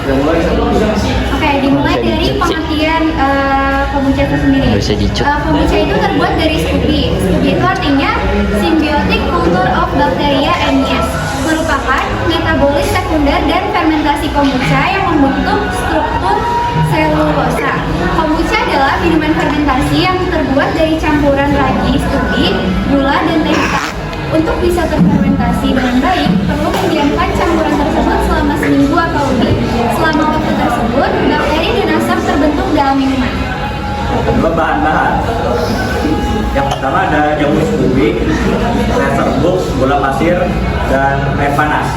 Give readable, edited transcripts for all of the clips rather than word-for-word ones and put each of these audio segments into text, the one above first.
Oke, dimulai dari pengertian kombucha itu sendiri. Kombucha itu terbuat dari Scooby. Scooby itu artinya Symbiotic Culture of Bacteria and Yeast, merupakan metabolis sekunder dan fermentasi kombucha yang membentuk struktur selulosa. Kombucha adalah minuman fermentasi yang terbuat dari campuran ragi Scooby, gula, dan teh hitam. Untuk bisa terfermentasi dengan baik, perlu mendiamkan campuran tersebut selama seminggu atau lebih. Selama waktu tersebut, bakteri dan asam terbentuk dalam minuman. Kedua, bahan-bahan. Yang pertama ada jamu Scooby, air serbuk, gula pasir, dan air panas.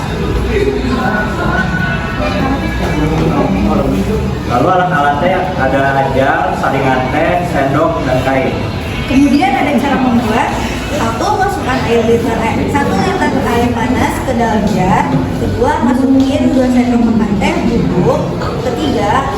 Lalu alat-alatnya ada jam, saringan teh, sendok, dan kain. Kemudian ada cara membuat. Satu, masukkan air liter air panas ke dalam jar. Kedua, masukin 2 sendok makan teh bubuk. Ketiga,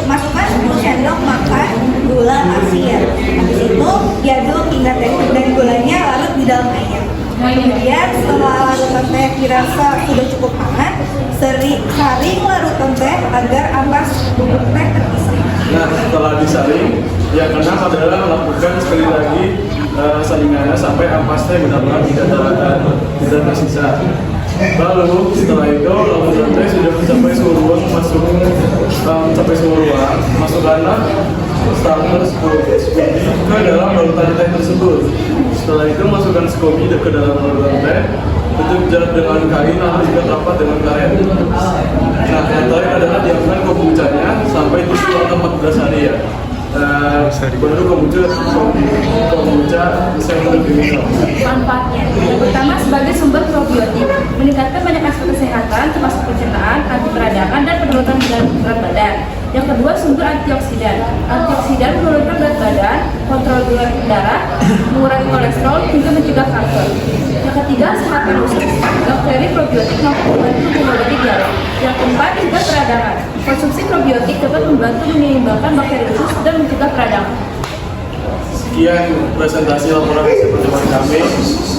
masukkan 10 sendok makan gula pasir. Habis itu diaduk hingga teh dan gulanya larut di dalam air. Kemudian setelah larutan teh dirasa sudah cukup hangat, saring larutan teh agar ampas bubuk teh terpisah. Nah, setelah disaring, yang keenam adalah lakukan sekali lagi saringannya sampai ampasnya benar-benar tidak tersisa. Lalu setelah itu larutan teh sudah mencapai suhu ruang, masukkanlah starter Scooby ke dalam larutan teh tersebut. Setelah itu masukkan Scooby ke dalam larutan teh, tutup jar dengan kain atau juga rapat dengan karet. Nah, yang terakhir adalah diamkan kombuchanya sampai 7 atau 14 hari ya. Baru kombucha bisa lebih manfaatnya. Yang pertama, sebagai sumber probiotik, meningkatkan banyak aspek kesehatan termasuk pencernaan, anti peradangan, dan penurunan berat badan. Yang kedua, sumber antioksidan. Antioksidan menurunkan berat badan, kontrol gula darah, mengurangi kolesterol, hingga mencegah kanker. Yang ketiga, sehat usus. Bakteri probiotik mampu membantu mengobati diare. Yang keempat, mencegah peradangan. Konsumsi probiotik dapat membantu menyeimbangkan bakteri usus dan mencegah peradangan. Sekian presentasi laporan hasil percobaan kami.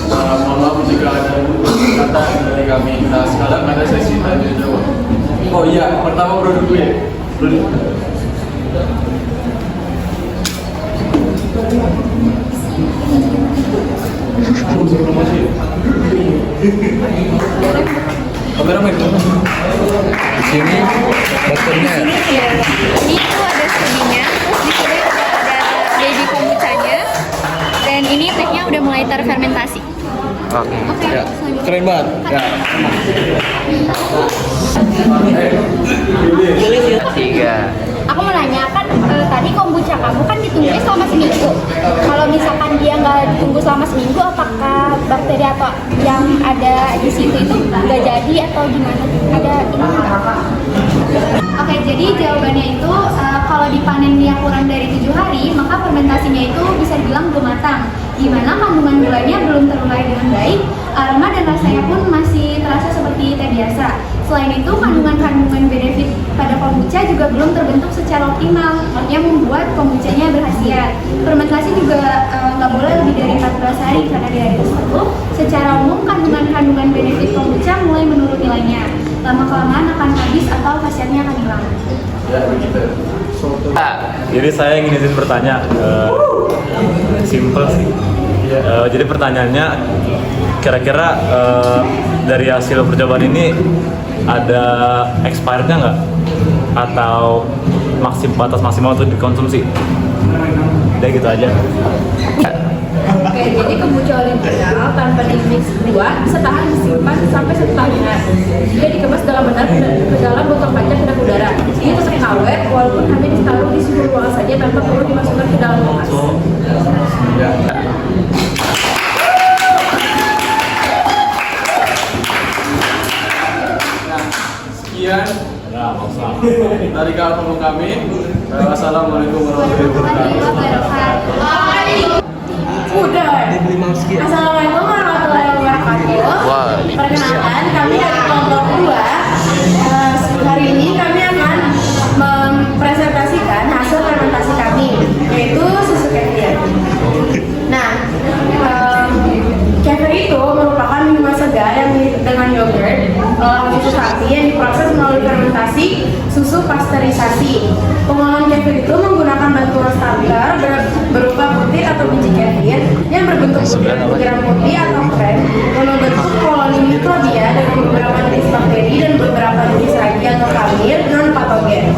Mohon maaf jika ada kata dari kami. Nah, sekarang ada sesi tanya jawab. Oh iya, pertama produk gue. Kameramen. Di sini dokternya. Ini tuh ada Scooby-nya, di sini ada baby kombuchanya, dan ini tehnya udah mulai terfermentasi. Oke, Ya, keren banget. Ya. 3. Aku mau nanya kan tadi kombucha kamu kan ditunggu selama seminggu. Kalau misalkan dia nggak ditunggu selama seminggu, apakah bakteri atau yang ada di situ itu nggak jadi atau gimana? Ada ini nggak? Oke, jadi jawabannya itu kalau dipanen yang kurang dari 7 hari, maka fermentasinya itu bisa dibilang belum matang. Di mana kandungan gulanya belum terurai dengan baik, aroma dan rasanya pun masih terasa seperti teh biasa. Selain itu, kandungan-kandungan benefit pada kombucha juga belum terbentuk secara optimal, artinya membuat kombuchanya berkhasiat. Fermentasi juga nggak boleh lebih dari 14 hari, karena di hari tersebut, secara umum kandungan-kandungan benefit kombucha mulai menurun nilainya. Lama-kelamaan akan habis atau khasiatnya akan hilang. Ya, begitu. Jadi saya ingin izin bertanya, simple sih. Jadi pertanyaannya, kira-kira dari hasil percobaan ini ada expirednya nggak? Atau batas maksimal untuk dikonsumsi? Udah gitu aja. Oke, jadi kombucha original tanpa di-mix kedua bisa tahan disimpan sampai 1 tahunan. Dia dikemas dalam dalam botol kaca kedap udara. Ini tetap awet walaupun hanya ditaruh di suhu ruangan saja tanpa perlu dimasukkan ke dalam kulkas. Ya. Sekian dari kawan kami. Assalamualaikum warahmatullahi wabarakatuh. Udah. Assalamualaikum warahmatullahi wabarakatuh. Perkenalkan, kami dari kelompok 2. Hari ini kami akan mempresentasikan hasil fermentasi kami, yaitu susu kefir. Nah, kefir itu merupakan minuman segar yang mirip dengan yogurt, susu sapi yang diproses melalui fermentasi susu pasteurisasi. Pengolahan kefir itu menggunakan batuan starter berupa putih atau biji kefir yang berbentuk gram putih atau krem yang membentuk koloni mikrobia dengan beberapa jenis bakteri dan beberapa jenis ragi atau kamir non patogen.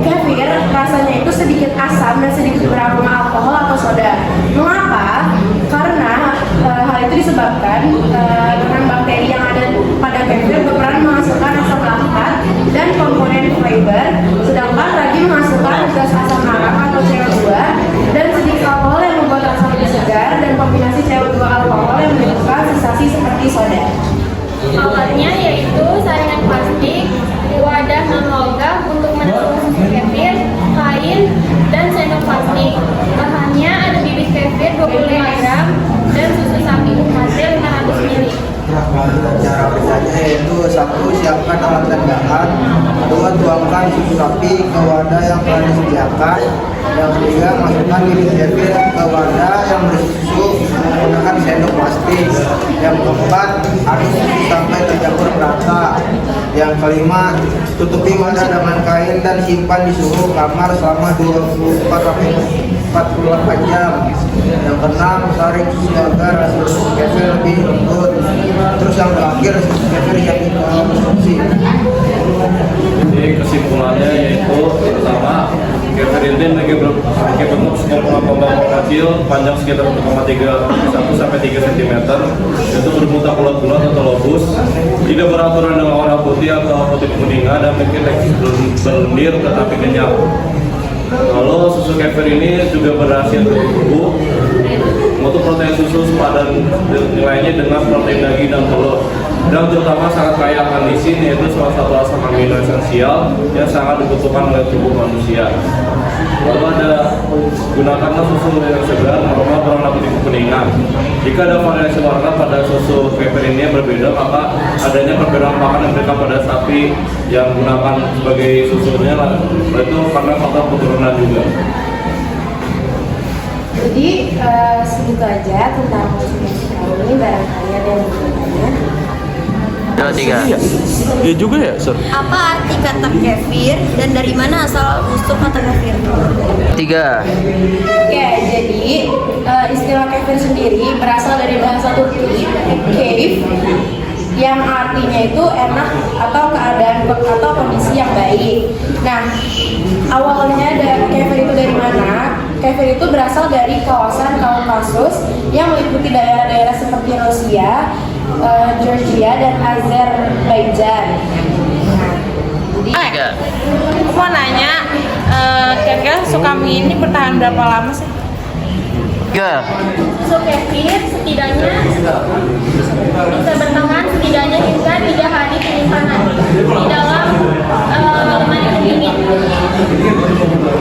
Kefir rasanya itu sedikit asam dan sedikit beraroma alkohol atau soda. Mengapa? Karena hal itu disebabkan dengan bakteri yang ada pada kefir berperan menghasilkan asam laktat dan komponen flavor, sedangkan ragi menghasilkan gas asam arak atau CO2 dan sedikit alkohol yang membuat rasa lebih segar dan kombinasi CO2 alkohol yang menyebabkan sensasi seperti soda. Awalnya yaitu saringan plastik, wadah non logam untuk menampung susu kefir, kain, dan sendok plastik. Bahannya ada bibit kefir 25 gram dan susu sapi UHT 500 ml. Cara kerjanya yaitu 1. Siapkan alat dan bahan. 2. Tuangkan susu sapi ke wadah yang telah disediakan. Yang ketiga, masukkan bibit kefir ke wadah yang berisi susu menggunakan sendok plastik. Yang keempat, aduk susu sampai tercampur merata. Yang kelima, tutupi wadah dengan kain dan simpan di suhu kamar selama 24-48 jam. Yang keenam, saring susu agar hasil susu kefir lebih lembut. Terus yang terakhir, susu kefir yang dikonsumsi. Jadi kesimpulannya yaitu pertama, kefir ini memiliki bentuk skop kecil, panjang sekitar 1,3 sampai 3 cm, itu bermutak bulat-bulat atau lobus, tidak beraturan dengan warna putih atau putih kuningan dan memiliki tekstur berlendir tetapi kenyal. Lalu susu kefir ini juga berhasil tubuh. Untuk protein susu sepadan nilainya dengan protein daging dan telur, dan terutama sangat kaya akan lisin, yaitu salah satu asam amino esensial yang sangat dibutuhkan oleh tubuh manusia. Lalu ada, gunakanlah susu yang segar normal berwarna putih kekuningan. Jika ada variasi warna pada susu kefir ini yang berbeda, maka adanya perbedaan pakan yang diberikan pada sapi yang gunakan sebagai susunya, itu karena faktor keturunan juga. Jadi segitu aja tentang konsumsi kami, barangkali ada yang bertanya. Iya juga ya, Sir. Apa arti kata kefir dan dari mana asal usul kata kefir? 3. Oke, jadi istilah kefir sendiri berasal dari bahasa Turki, keyif, yang artinya itu enak atau keadaan atau kondisi yang baik. Nah, awalnya dari kefir itu dari mana? Kefir itu berasal dari kawasan Kaukasus yang meliputi daerah-daerah seperti Rusia, Georgia, dan Azerbaijan. Aku mau nanya, kira-kira suka mie ini bertahan berapa lama sih? 3. Susu kefir setidaknya bisa bertahan setidaknya hingga 3 hari penyimpanan di dalam minuman yang dingin.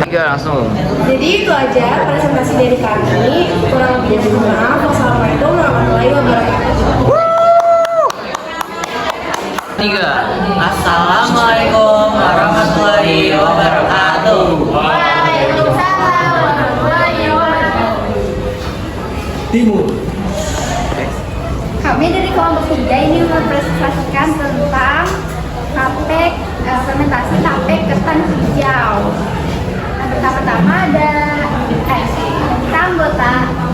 3 langsung. Jadi itu aja presentasi dari kami. Kurang lebihnya mohon maaf. Wassalamualaikum warahmatullahi wabarakatuh. 3. Assalamualaikum warahmatullahi wabarakatuh. Waalaikumsalam warahmatullahi wabarakatuh. Timur. Kami dari kelompok 3 ini mempresentasikan tentang fermentasi tape ketan hijau. Yang pertama ada kita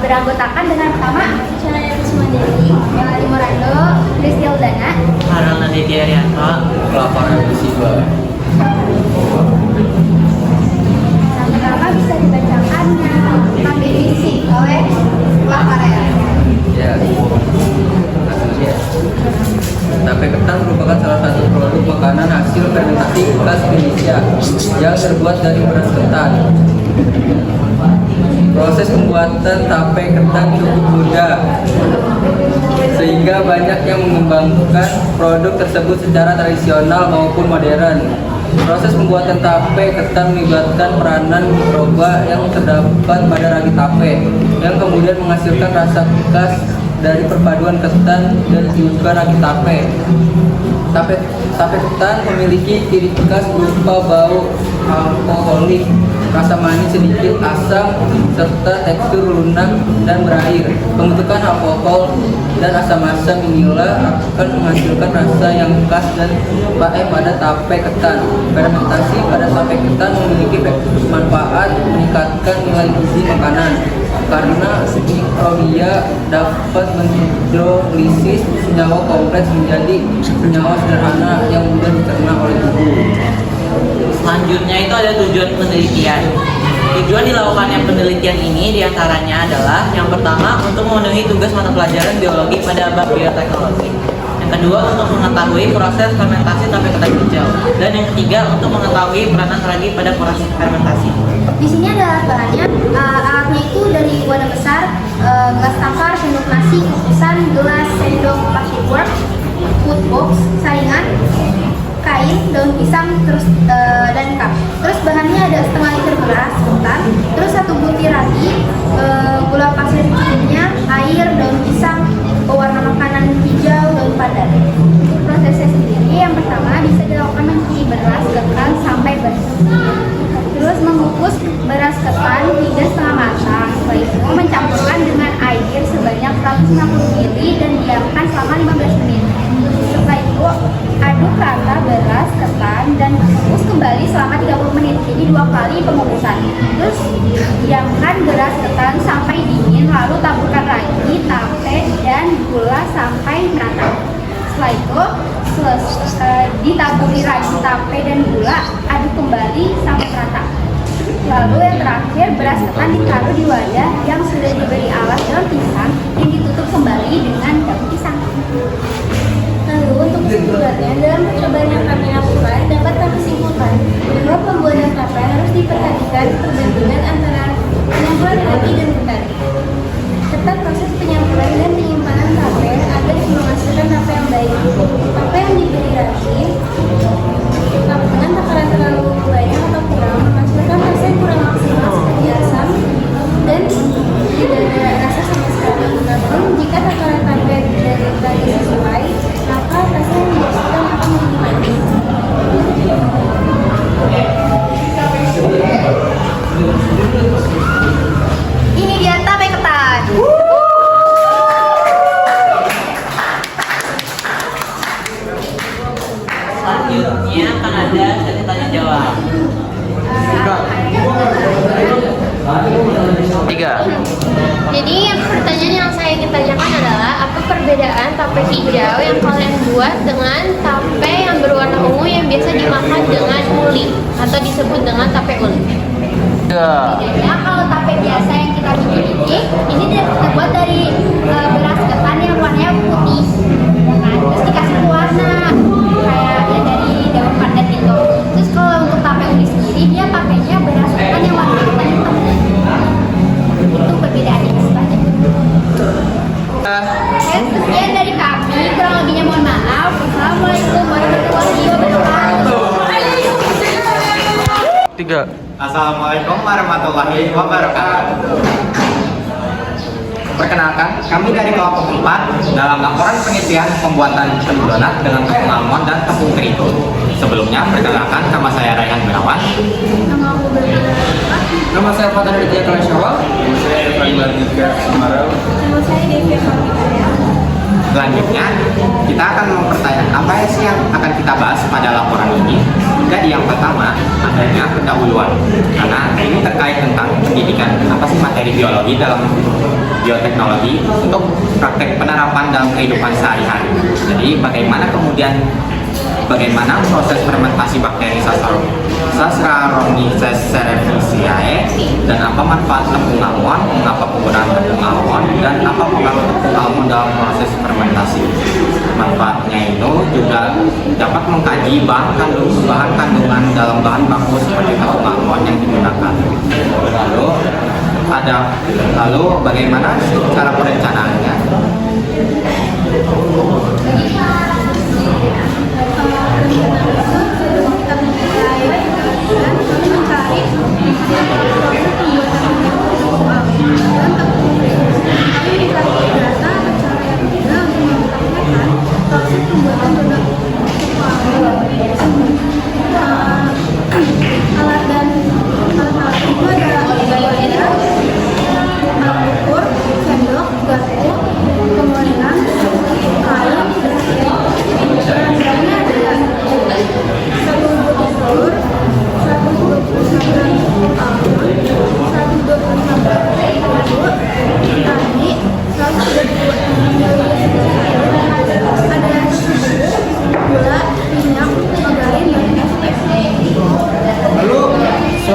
beranggotakan dengan pertama Cahaya Kusmandiri, Melali Morando, Rizky Aldana, Harana Ditya Rianto, Lapangan Musiba. yang pertama bisa dibacakan kami diisi oleh Lapangan. Ya. Tape ketan merupakan salah satu produk makanan hasil fermentasi khas Indonesia yang terbuat dari beras ketan. Proses pembuatan tape ketan cukup mudah, sehingga banyak yang mengembangkan produk tersebut secara tradisional maupun modern. Proses pembuatan tape ketan melibatkan peranan mikroba yang terdapat pada ragi tape, yang kemudian menghasilkan rasa khas dari perpaduan ketan dan juga ragi tape. Tape ketan memiliki ciri khas berupa bau alkoholik, rasa manis sedikit, asam, serta tekstur lunak dan berair. Pembentukan alkohol dan asam-asam inilah akan menghasilkan rasa yang khas dan baik pada tape ketan. Fermentasi pada tape ketan memiliki manfaat meningkatkan nilai gizi makanan karena mikrobia dapat menghidrolisis senyawa kompleks menjadi senyawa sederhana yang mudah dicerna oleh tubuh. Selanjutnya itu ada tujuan penelitian. Tujuan dilakukannya penelitian ini diantaranya adalah yang pertama untuk memenuhi tugas mata pelajaran biologi pada bab bioteknologi. Yang kedua untuk mengetahui proses fermentasi tape ketan hijau. Dan yang ketiga untuk mengetahui peranan ragi pada proses fermentasi. Di sini ada bahannya, alatnya itu dari wadah besar, gelas takar, sendok nasi, kukusan, gelas, sendok plastic work, food box, saringan, kain, daun pisang, terus dan cup. Terus bahannya ada setengah liter beras ketan, terus 1 butir ragi, gula pasir secukupnya, air, daun pisang, pewarna makanan hijau, daun pandan. Untuk prosesnya sendiri, yang pertama bisa dilakukan mencuci beras ketan sampai bersih. Terus mengukus beras ketan hingga setengah matang. Setelah itu mencampurkan dengan air sebanyak 150 ml dan diamkan selama 15 menit. Setelah itu aduk rata beras ketan dan kukus kembali selama 30 menit. Jadi 2 kali pengukusan. Terus diamkan beras ketan sampai dingin, lalu taburkan ragi, tape dan gula sampai merata. Setelah itu ditaburi ragi, tape dan gula, aduk kembali sampai merata. Lalu yang terakhir, beras ketan ditaruh di wadah yang sudah diberi alas daun pisang yang ditutup kembali dengan daun pisang. Lalu untuk kesimpulannya, dalam percobaan yang kami lakukan dapat kami simpulkan bahwa pembuatan tape harus diperhatikan perbandingan antara penyampuran ragi dan ketan. Ketat proses penyampuran dan penyimpanan tape agar menghasilkan tape yang baik. Tape yang diberi ragi dengan takaran terlalu banyak atau kurang menghasilkan rasa yang kurang maksimal seperti asam dan tidak ada rasa sama sekali. Namun jika takaran tape dari ragi sesuai, maka rasa yang dihasilkan akan menjadi manis. Ini dia tape ketan. Selanjutnya akan ada sesi tanya jawab. 3. Jadi yang pertanyaan yang saya ingin tanyakan adalah apa perbedaan tape hijau yang kalian buat dengan tape yang berwarna ungu yang biasa dimakan dengan uli atau disebut dengan tape uli? Nah, kalau tape biasa yang kita miliki, ini terbuat dari beras ketan yang warnanya putih, ya kan? Terus dikasih warna kayak ya dari daun pandan gitu. Terus kalau untuk tape uli sendiri, dia pakainya beras ketan yang warna hitam. Itu perbedaannya sebenarnya. Sekian dari kami, kurang lebihnya mohon maaf. Assalamualaikum warahmatullahi wabarakatuh. 3. Assalamualaikum warahmatullahi wabarakatuh. Perkenalkan, kami dari kelompok 4 dalam laporan pengisian pembuatan telur donat dengan tepung almond dan tepung terigu. Sebelumnya, perkenalkan nama saya Rayhan Gunawan. Nama saya Fatan Ridya Kalasyawal. Saya Irfan Barnika Semarang. Nama saya Devi Fahmi. Selanjutnya, kita akan mempertanyakan apa sih yang akan kita bahas pada laporan ini. Jadi yang pertama, adanya pendahuluan. Karena ini terkait tentang pendidikan, apa sih materi biologi dalam bioteknologi untuk praktek penerapan dalam kehidupan sehari-hari. Jadi bagaimana proses fermentasi bakteri Saccharomyces cerevisiae dan apa manfaat tepung almond, mengapa penggunaan tepung almond, dan apa pengaruh tepung almond dalam proses fermentasi. Manfaatnya itu juga dapat mengkaji bahan kandungan dalam bahan baku seperti tepung almond yang digunakan. Lalu bagaimana cara perencanaannya? Kami mencari data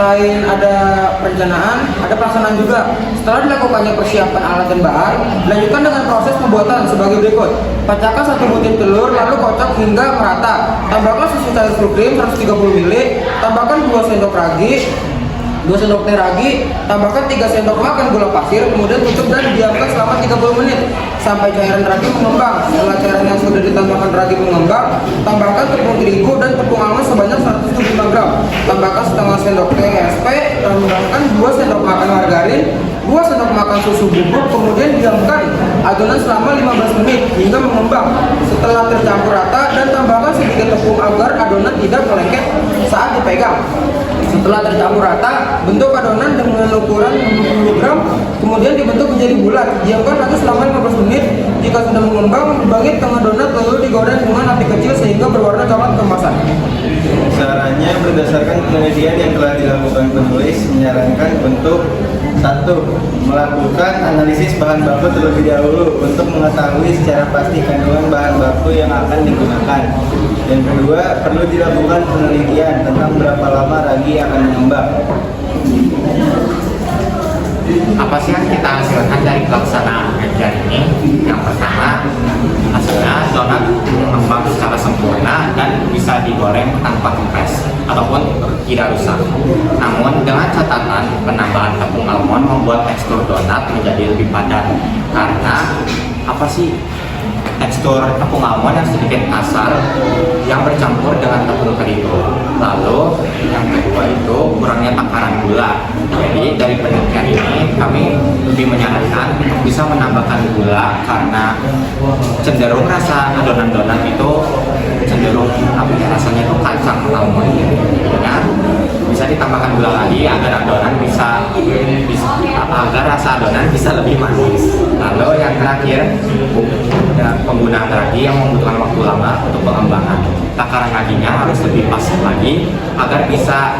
Selain ada perencanaan, ada pelaksanaan juga. Setelah dilakukannya persiapan alat dan bahan, dilanjutkan dengan proses pembuatan sebagai berikut. Pecahkan 1 butir telur, lalu kocok hingga merata. Tambahkan susu cair full cream 130 ml, tambahkan 2 sendok ragi, 2 sendok teh ragi, tambahkan 3 sendok makan gula pasir, kemudian tutup dan diamkan selama 30 menit sampai cairan ragi mengembang. Setelah cairan yang sudah ditambahkan ragi mengembang, tambahkan tepung terigu dan tepung almond sebanyak 175 gram. Tambahkan setengah sendok teh SP, tambahkan 2 sendok makan margarin, 2 sendok makan susu bubuk, kemudian diamkan adonan selama 15 menit hingga mengembang. Setelah tercampur rata dan tambahkan sedikit tepung agar adonan tidak melengket saat dipegang. Setelah tercampur rata, bentuk adonan dengan ukuran 60 gram, kemudian dibentuk menjadi bulat. Diamkan lagi selama 15 menit. Jika sudah mengembang, bagi tengah donat lalu digoreng dengan api kecil sehingga berwarna coklat keemasan. Caranya berdasarkan penelitian yang telah dilakukan penulis menyarankan untuk 1. Melakukan analisis bahan baku terlebih dahulu untuk mengetahui secara pasti kandungan bahan baku yang akan digunakan. Yang kedua, perlu dilakukan penelitian tentang berapa lama ragi akan mengembang. Apa sih yang kita hasilkan dari pelaksanaan kajian ini? Yang pertama, hasilnya donat mengembang secara sempurna dan bisa digoreng tanpa kempes ataupun tidak rusak. Namun dengan catatan penambahan tepung almond membuat tekstur donat menjadi lebih padat karena tekstur tepung almond yang sedikit kasar yang bercampur dengan tepung terigu. Lalu yang kedua itu kurangnya takaran gula. Jadi dari penelitian ini kami lebih menyarankan untuk bisa menambahkan gula karena cenderung rasa adonan donat itu cenderung rasanya itu kacang almond. Jadinya bisa ditambahkan gula lagi agar adonan agar rasa adonan bisa lebih manis. Lalu yang terakhir penggunaan ragi yang membutuhkan waktu lama untuk pengembangan. Takaran raginya harus lebih pas lagi agar bisa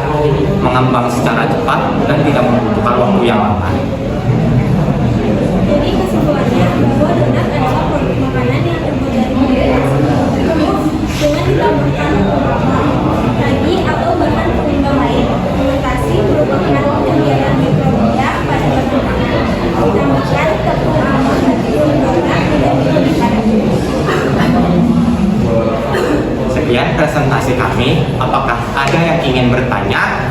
mengembang secara cepat dan tidak membutuhkan waktu yang lama. Jadi kesimpulannya bahwa donat adalah produk makanan yang terbuat dari dengan ditambahkan ragi atau bahan pengembang lain. Fermentasi merupakan kegiatan mikrobia pada perkembangan. Demikian tepung almond dan donat menjadi lebih padat. Sekian presentasi kami. Apakah ada yang ingin bertanya?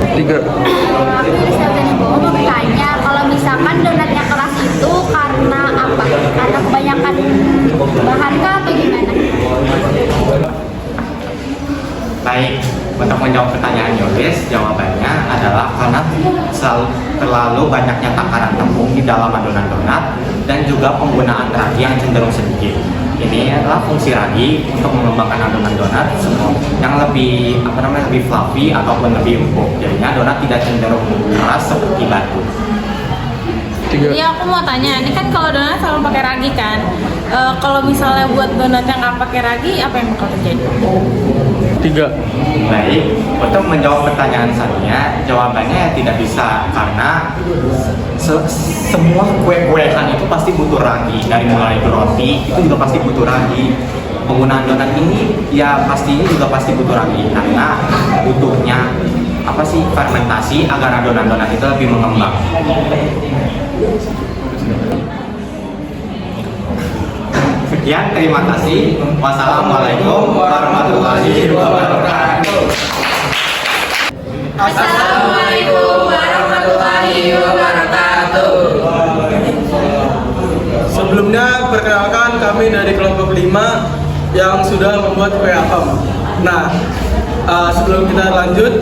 3. Aku mau bertanya, kalau misalkan donatnya keras itu karena apa? Karena kebanyakan bahan kah atau gimana? Baik, untuk menjawab pertanyaan Yoris, jawabannya adalah karena terlalu banyaknya takaran tepung di dalam adonan donat dan juga penggunaan ragi yang cenderung sedikit. Ini adalah fungsi ragi untuk mengembangkan adonan donat yang lebih lebih fluffy ataupun lebih empuk. Jadinya donat tidak cenderung keras seperti batu. Jadi aku mau tanya, ini kan kalau donat selalu pakai ragi kan? Kalau misalnya buat donat yang nggak pakai ragi, apa yang bakal terjadi? 3. Baik, untuk menjawab pertanyaan saya, jawabannya tidak bisa karena semua kue-kuean itu pasti butuh ragi. Dari mulai roti itu juga pasti butuh ragi. Penggunaan donat ini ya pastinya juga pasti butuh ragi karena butuhnya fermentasi agar adonan donat itu lebih mengembang. Sekian, terima kasih. Wassalamualaikum warahmatullahi wabarakatuh. Assalamualaikum warahmatullahi wabarakatuh. Sebelumnya perkenalkan kami dari kelompok 5 yang sudah membuat kue apam. Nah, sebelum kita lanjut,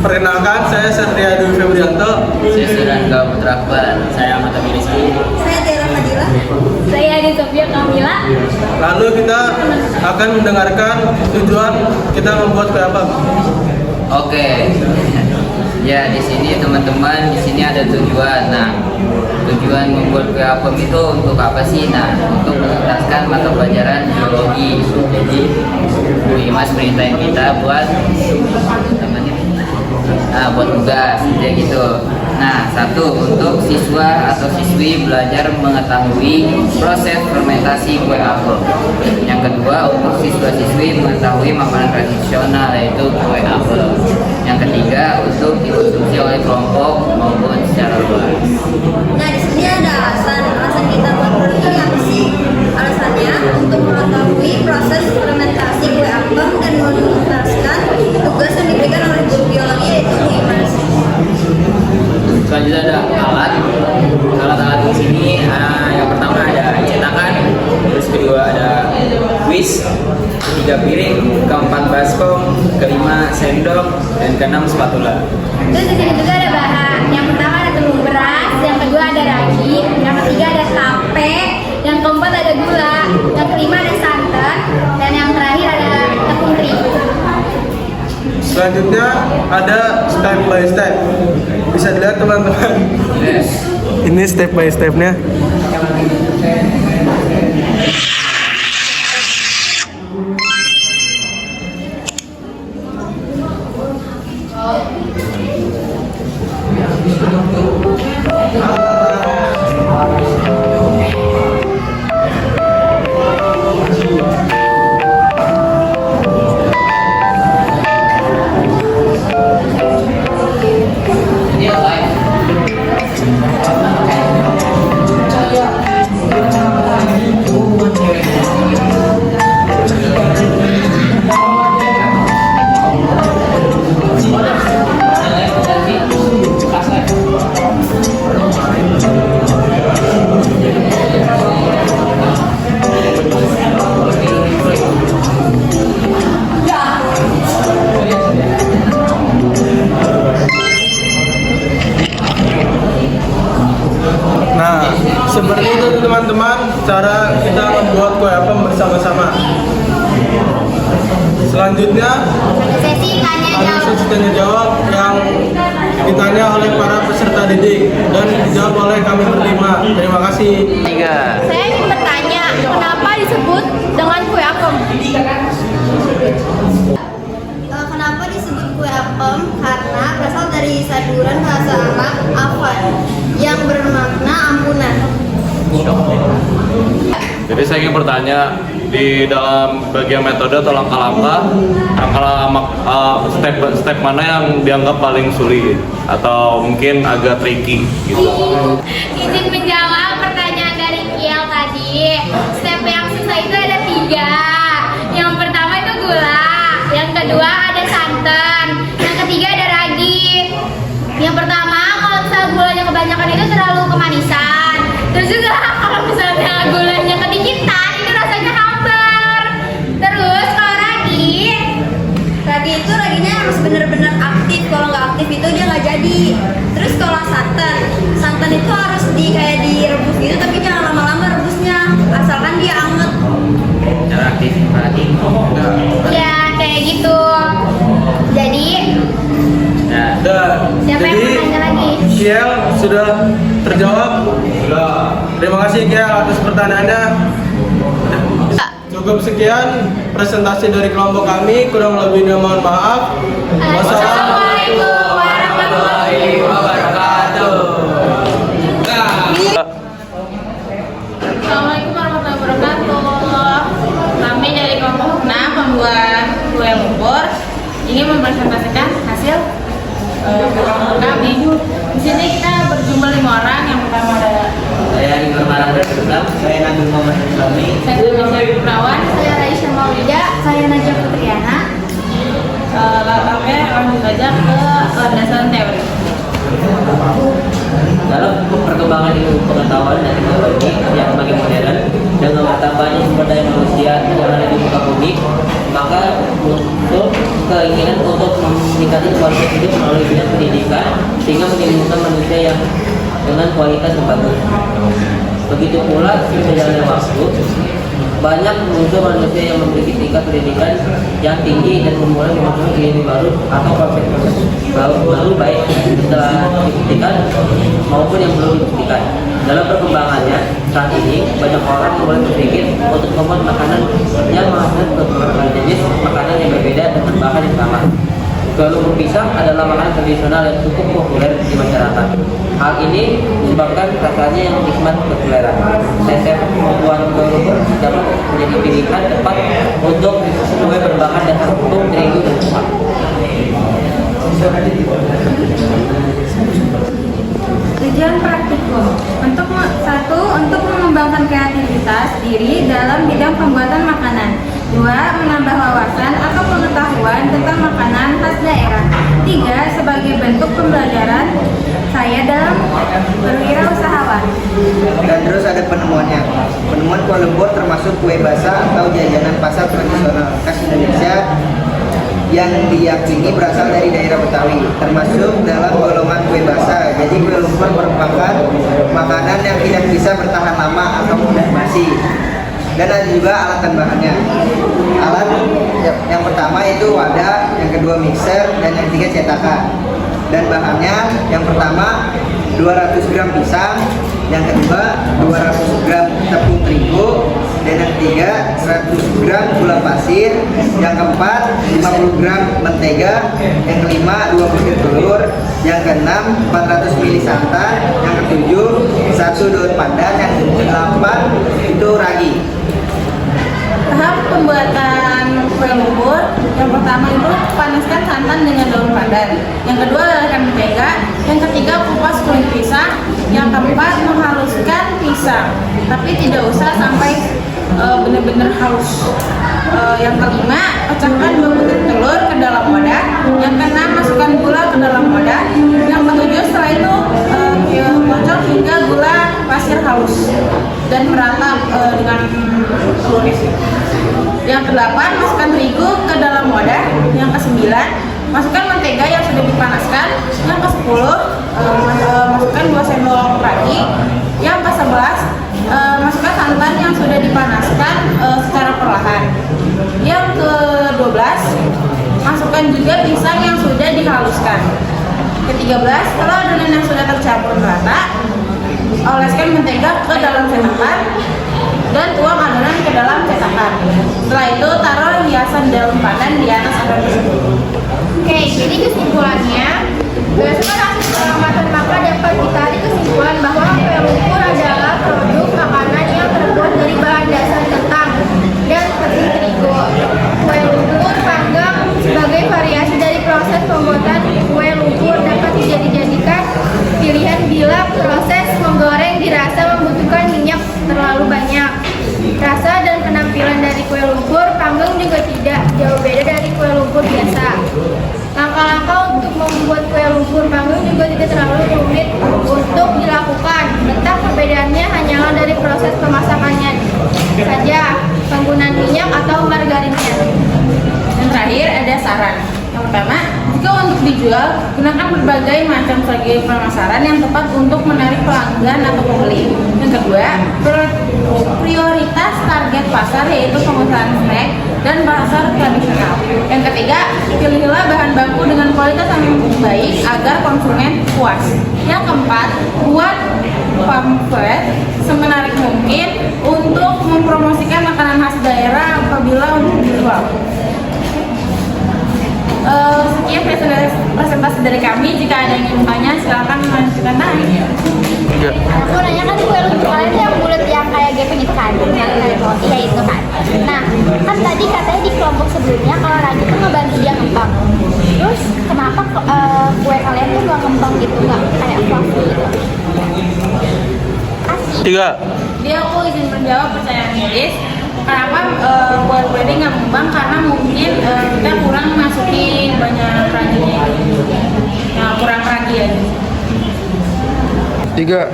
perkenalkan saya Satria Dwi Febrianto. Saya Surangga Putra Akbar. Saya Ahmad Amir Rizky. Saya Tiara Fadila. Saya Adi Sofia Kamila. Lalu kita akan mendengarkan tujuan kita membuat kue apam. Oke. Ya, di sini teman-teman, di sini ada tujuan. Nah, tujuan membuat kue apam itu untuk apa sih? Nah, untuk menuntaskan mata pelajaran biologi. Jadi, Bu Imas perintahin kita buat buat tugas, kayak gitu. Nah, 1, untuk siswa atau siswi belajar mengetahui proses fermentasi kue apel. Yang kedua, untuk siswa-siswi mengetahui makanan tradisional yaitu kue apel. Yang ketiga, untuk dikonsumsi oleh kelompok maupun secara luas. Nah, di sini ada alasan kita buat produk ini apa sih? Alasannya untuk mengetahui proses fermentasi kue apem dan menuntaskan tugas yang diberikan oleh guru biologi yaitu Bu Imas. Selanjutnya ada alat-alat di sini. Yang pertama ada cetakan, terus kedua ada whisk, ketiga piring, keempat baskom, kelima sendok, dan keenam spatula. Terus di sini juga ada bahan. Yang pertama ada tepung beras, yang kedua ada ragi, yang ketiga ada tape, yang keempat ada gula, yang kelima ada santan, dan yang terakhir ada tepung terigu. Selanjutnya ada step by step. Bisa dilihat teman-teman. Ini step by stepnya. Nah, seperti itu teman-teman cara kita membuat kue apem bersama-sama. Selanjutnya ada sesi tanya jawab yang ditanya oleh para peserta didik dan dijawab oleh kami berlima. Terima kasih. Saya ingin bertanya, kenapa disebut dengan kue apem? Kenapa disebut kue apem? Karena berasal dari saduran bahasa Arab afan yang bermakna ampunan. Jadi saya ingin bertanya, di dalam bagian metode atau langkah-langkah step mana yang dianggap paling sulit atau mungkin agak tricky gitu? Izin menjawab pertanyaan dari Kiel tadi. Step yang susah itu ada 3. Yang pertama itu gula, yang kedua ada santan, yang ketiga ada ragi. Yang pertama, kalau misalnya gulanya kebanyakan itu terlalu kemanisan. Terus juga kalau misalnya gulanya kedikitan itu rasanya hambar. Terus kalau ragi itu raginya harus benar-benar aktif. Kalau nggak aktif itu dia nggak jadi. Terus kalau santan itu harus kayak direbus gitu, tapi jangan lama-lama rebusnya, asalkan dia anget. Cara aktif berarti. Ya kayak gitu. Jadi siapa yang mau tanya lagi? Kiel sudah terjawab. Terima kasih Kiel atas pertanyaannya. Cukup sekian presentasi dari kelompok kami. Kurang lebihnya mohon maaf. Wassalamualaikum warahmatullahi wabarakatuh. Assalamualaikum warahmatullahi wabarakatuh. Kami dari kelompok 6 pembuat kue lumpur ingin mempresentasikan hasil kelompok kami. Di sini kita berjumlah 5 orang. Yang pertama ada Saya Igor Maranda, saya Nabil Muhammad Islami, saya Indonesia Perawan, Saya Raisya Maulida, saya Najwa Putriana. Oke, langsung saja ke landasan teori. dalam perkembangan ilmu pengetahuan dan teknologi yang semakin modern dengan bertambahnya sumber daya manusia yang ada di muka bumi, maka untuk keinginan untuk meningkatkan kualitas hidup melalui bidang pendidikan sehingga menimbulkan manusia yang dengan kualitas yang bagus. Begitu pula berjalannya waktu, banyak muncul manusia yang memiliki tingkat pendidikan yang tinggi dan memulai memasuki ilmu baru atau proses baru baik setelah dibuktikan maupun yang belum dibuktikan. Dalam perkembangannya saat ini banyak orang mulai berpikir untuk membuat makanan yang menghasilkan beberapa jenis makanan yang berbeda dengan bahan yang sama. Kue lumpur pisang adalah makanan tradisional yang cukup populer di masyarakat. Hal ini menyebabkan rasanya yang nikmat berselera. Resep membuat kue lumpur dapat menjadi pilihan tepat untuk kue berbahan dasar tepung terigu dan kepak. ada penemuannya. Penemuan kue lumpur termasuk kue basah atau jajanan pasar tradisional khas Indonesia yang diyakini berasal dari daerah Betawi, termasuk dalam golongan kue basah. Jadi kue lumpur merupakan makanan yang tidak bisa bertahan lama atau mudah basi. Dan ada juga alat dan bahannya. Alat yang pertama itu wadah, yang kedua mixer, dan yang ketiga cetakan. Dan bahannya yang pertama 200 gram pisang, yang kedua 200 gram tepung terigu, dan yang ketiga 100 gram gula pasir, yang keempat 50 gram mentega, yang kelima 2 butir telur, yang keenam 400 ml santan, yang ketujuh 1 daun pandan, yang kedelapan itu ragi. Tahap pembuatan kue lumpur, yang pertama itu panaskan santan dengan daun pandan, yang kedua lelehkan mentega, yang ketiga kupas kulit pisang, yang keempat menghaluskan pisang, tapi tidak usah sampai benar-benar halus. Yang kelima, pecahkan 2 butir telur ke dalam wadah, yang keenam masukkan gula ke dalam wadah, yang ketujuh setelah itu kocok hingga gula pasir halus dan merata dengan telur. Yang kedelapan, masukkan terigu ke dalam wadah. Yang kesembilan, masukkan mentega yang sudah dipanaskan. Yang kesepuluh, masukkan 2 sendok ragi. Yang kesebelas, masukkan santan yang sudah dipanaskan secara perlahan. Yang ke-12, masukkan juga pisang yang sudah dihaluskan. Ke-13, setelah adonan yang sudah tercampur merata, oleskan mentega ke dalam cetakan dan tuang adonan ke dalam cetakan. Setelah itu taruh hiasan daun pandan di atas adonan tersebut. Oke, jadi kesimpulannya, berdasarkan hasil pengamatan maka dapat ditarik kesimpulan bahwa kue lumpur adalah produk makanan yang terbuat dari bahan dasar kentang dan tepung terigu. Kue lumpur panggang sebagai variasi dari proses pembuatan kue lumpur dapat dijadikan pilihan bila proses menggoreng dirasa membutuhkan minyak terlalu banyak. Rasa dan penampilan dari kue lumpur panggang juga tidak jauh beda dari kue lumpur biasa. Langkah-langkah untuk membuat kue lumpur panggang juga tidak terlalu rumit untuk dilakukan. Letak perbedaannya hanyalah dari proses pemasakannya saja, penggunaan minyak atau margarinnya. Dan terakhir ada saran. Yang pertama, jika untuk dijual, gunakan berbagai macam strategi pemasaran yang tepat untuk menarik pelanggan atau pembeli. Yang kedua, prioritas target pasar yaitu pengusaha snack dan pasar tradisional. Yang ketiga, pilihlah bahan baku dengan kualitas yang baik agar konsumen puas. Yang keempat, buat pamflet semenarik mungkin untuk mempromosikan makanan khas daerah apabila untuk dijual. Sekian presentasi dari kami. Jika ada yang ingin bertanya, silakan mengajukan tanya. Aku nanya kan kue lumpur kalian tuh yang bulat yang kayak gepeng itu kan, yang kayak roti ya itu kan. Nah, kan tadi katanya di kelompok sebelumnya kalau Rani tuh ngebantu dia ngembang. Terus kenapa kue kalian tuh nggak ngembang gitu, nggak kayak fluffy gitu? Tiga. Jadi aku izin menjawab pertanyaan Iris. Kenapa kue ini nggak ngembang? Karena mungkin kita kurang masukin banyak raginya, kurang ragi ya. Tiga.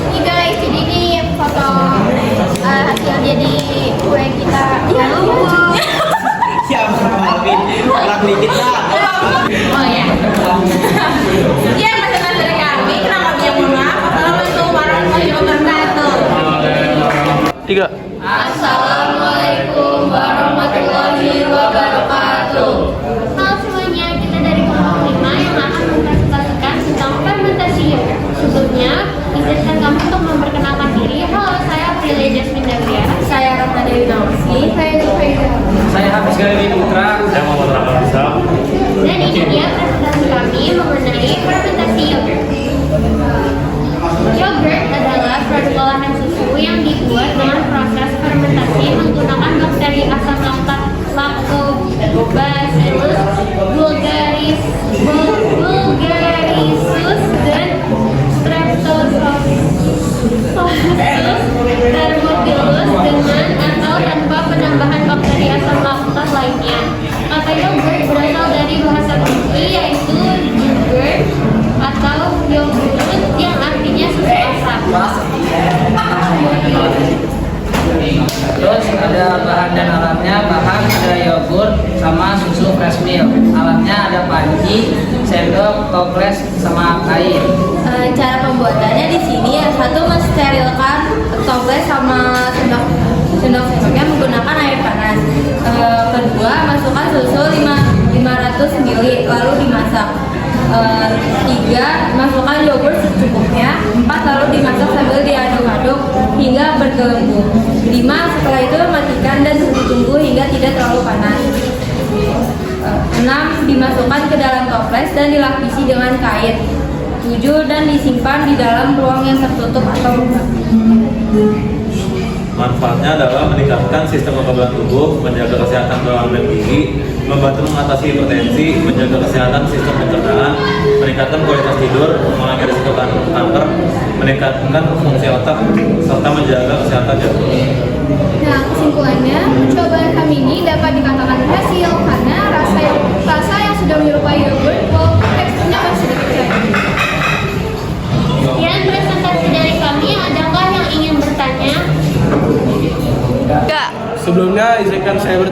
Ini guys, jadi ini foto hasil jadi kue kita. Siapa Malvin? Kurang dikit lah. Oh ya. Sekian presentasi dari kami. Kenapa dia maaf? Assalamualaikum warahmatullahi wabarakatuh. Tiga. Assalamualaikum warahmatullahi wabarakatuh. Halo semuanya, kita dari kelompok 5 yang akan mempresentasikan tentang fermentasi yogurt. Sebelumnya, izinkan kami untuk memperkenalkan diri. Halo, saya Aprilia Jasmine Davia. Saya Ratna Dewi Nawasi. Saya Nufaida. Saya Hafiz Galili Putra. Saya Muhammad Rahman Bisa. Dan ini dia presentasi kami mengenai fermentasi yogurt. Yogurt adalah produk olahan susu yang dibuat dengan proses fermentasi menggunakan bakteri asam Lactobacillus bulgarisus dan Streptococcus thermophilus dengan atau tanpa penambahan bakteri asam laktat lainnya. Kata yogurt berasal dari bahasa Turki yaitu yogurt atau yogurt yang artinya susu asam. bahan dan alatnya, bahan ada yogurt sama susu fresh milk. Alatnya ada panci, sendok, toples, sama kain. Cara pembuatannya di sini yang satu mensterilkan toples sama sendoknya menggunakan air panas. Kedua, masukkan susu 500 ml lalu dimasak. 3. Masukkan yogurt secukupnya. 4. Lalu dimasak sambil diaduk-aduk hingga bergelembung. 5. Setelah itu matikan dan tunggu hingga tidak terlalu panas. 6. Dimasukkan ke dalam toples dan dilapisi dengan kain. 7. Dan disimpan di dalam ruang yang tertutup atau lembab. Manfaatnya adalah meningkatkan sistem kekebalan tubuh, menjaga kesehatan tulang dan gigi, membantu mengatasi hipertensi, menjaga kesehatan sistem pencernaan, meningkatkan kualitas tidur, mengurangi risiko kanker, meningkatkan fungsi otak, serta menjaga kesehatan jantung. Nah, kesimpulannya, percobaan kami ini dapat dikatakan berhasil karena rasa yang sudah menyerupai yogurt, walaupun teksturnya masih sedikit cair. Sekian presentasi dari kami. Adakah yang ingin bertanya? Enggak. Sebelumnya izinkan saya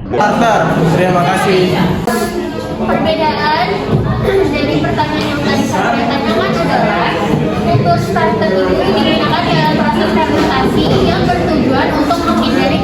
Partner, terima kasih. Perbedaan dari pertanyaan yang tadi saya tanyakan adalah untuk starter ini digunakan dalam proses fermentasi yang bertujuan untuk menghindari